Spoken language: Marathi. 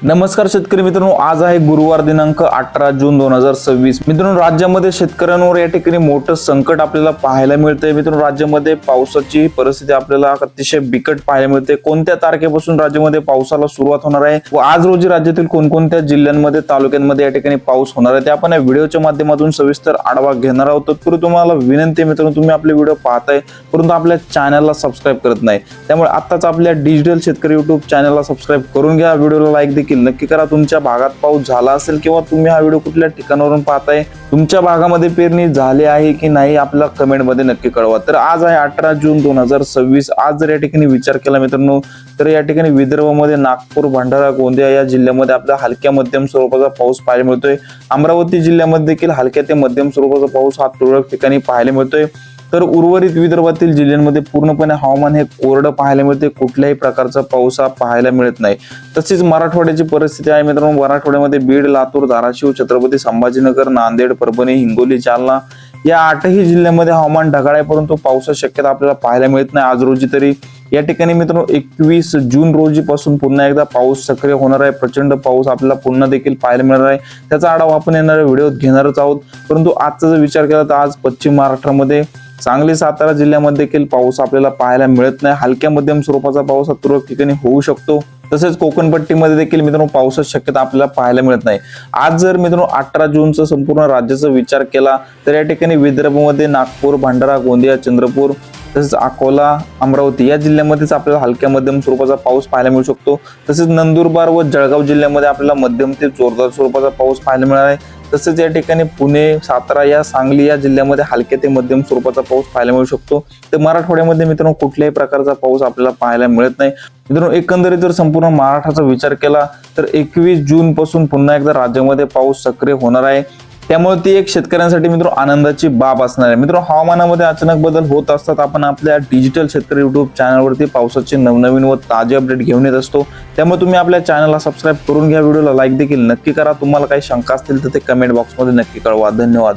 नमस्कार शेतकरी मित्रांनो, आज आहे गुरुवार दिनांक 18 जून 2026। मित्रांनो, राज्यामध्ये शेतकऱ्यांवर या ठिकाणी मोठं संकट आपल्याला पाहायला मिळतंय। मित्रांनो, राज्यामध्ये पावसाची परिस्थिती आपल्याला अतिशय बिकट पाहायला मिळते। कोणत्या तारखेपासून राज्यामध्ये पावसाला सुरुवात होणार आहे व आज रोजी राज्यातील कोणकोणत्या जिल्ह्यांमध्ये तालुक्यांमध्ये या ठिकाणी पाऊस होणार आहे ते आपण या व्हिडिओच्या माध्यमातून सविस्तर आढावा घेणार आहोत। तत्पूर्वी तुम्हाला विनंती आहे मित्रांनो, तुम्ही आपले व्हिडिओ पाहताय परंतु आपल्या चॅनलला सबस्क्राइब करत नाही, त्यामुळे आताच आपल्या डिजिटल शेतकरी YouTube चॅनलला सबस्क्राइब करून घ्या। व्हिडिओला लाईक देखील नक्की करा। तुमच्या भागात पाऊस झाला असेल किंवा तुम्ही हा व्हिडिओ कुठल्या ठिकाणावरून पाहताय, तुमच्या भागामध्ये पेरणी झाली आहे की नाही आपल्याला कमेंट मध्ये नक्की कळवा। तर आज आहे 18 जून 2026। आज जर या ठिकाणी विचार केला मित्रांनो, तर या ठिकाणी विदर्भामध्ये नागपूर, भंडारा, गोंदिया या जिल्ह्यामध्ये आपल्याला हलक्या मध्यम स्वरूपाचा पाऊस पाहायला मिळतोय। अमरावती जिल्ह्यामध्ये देखील हलक्या ते मध्यम स्वरूपाचा पाऊस हा तुरळक ठिकाणी पाहायला मिळतोय। तर उर्वरित विदर्भातील जिल्ह्यांमध्ये पूर्णपणे हवामान हे कोरडं पाहायला मिळते, कुठल्याही प्रकारचा पाऊस हा पाहायला मिळत नाही। तसेच मराठवाड्याची परिस्थिती आहे मित्रांनो, मराठवाड्यामध्ये बीड, लातूर, धाराशिव, छत्रपती संभाजीनगर, नांदेड, परभणी, हिंगोली, जालना या 8ही जिल्ह्यांमध्ये हवामान ढगाळ आहे, परंतु पावसाची शक्यता आपल्याला पाहायला मिळत नाही। आज रोजी तरी या ठिकाणी मित्रांनो 21 जून रोजी पासून पुन्हा एकदा पाऊस सक्रिय होणार आहे। प्रचंड पाऊस आपल्याला पुन्हा देखील पाहायला मिळणार आहे, त्याचा आढावा आपण येणाऱ्या व्हिडिओत घेणारच आहोत। परंतु आजचा जर विचार केला तर आज पश्चिम महाराष्ट्रामध्ये सांगली, सातारा जिल्ह्यामध्ये देखील पाऊस आपल्याला पाहायला मिळत नाही। हलक्या मध्यम स्वरूपाचा पाऊस हा तुरळक ठिकाणी होऊ शकतो। तसेच कोकणपट्टीमध्ये देखील मित्रांनो पावसाची शक्यता आपल्याला पाहायला मिळत नाही। आज जर मित्रांनो 18 जूनचा संपूर्ण राज्याचा विचार केला तर या ठिकाणी विदर्भामध्ये नागपूर, भंडारा, गोंदिया, चंद्रपूर तसेच अकोला, अमरावती या जिल्ह्यामध्येच आपल्याला हलक्या मध्यम स्वरूपाचा पाऊस पाहायला मिळू शकतो। तसेच नंदुरबार व जळगाव जिल्ह्यामध्ये आपल्याला मध्यम ते जोरदार स्वरूपाचा पाऊस पाहायला मिळणार आहे। तसेच या ठिकाणी पुणे, सातारा या सांगली या जिल्ह्यामध्ये हलक्या ते मध्यम स्वरूपाचा पाऊस पाहायला मिळू शकतो। तर मराठवाड्यामध्ये मित्रांनो कुठल्याही प्रकारचा पाऊस आपल्याला पाहायला मिळत नाही। मित्रांनो, एकंदरीत जर संपूर्ण महाराष्ट्राचा विचार केला तर 21 जून पासून पुन्हा एकदा राज्यामध्ये पाऊस सक्रिय होणार आहे, त्यामुळे ती एक शेतकऱ्यांसाठी मित्रांनो आनंदाची बाब असणार आहे। मित्रांनो, हवामानामध्ये अचानक बदल होत असतात, आपण आपल्या डिजिटल शेतकरी YouTube चॅनलवरती पावसाचे नवनवीन व ताजे अपडेट घेऊन येत असतो, त्यामुळे तुम्ही आपल्या चॅनलला सबस्क्राइब करून घ्या, व्हिडिओला लाईक देखील नक्की करा। तुम्हाला काही शंका असतील तर ते कमेंट बॉक्समध्ये नक्की कळवा। धन्यवाद।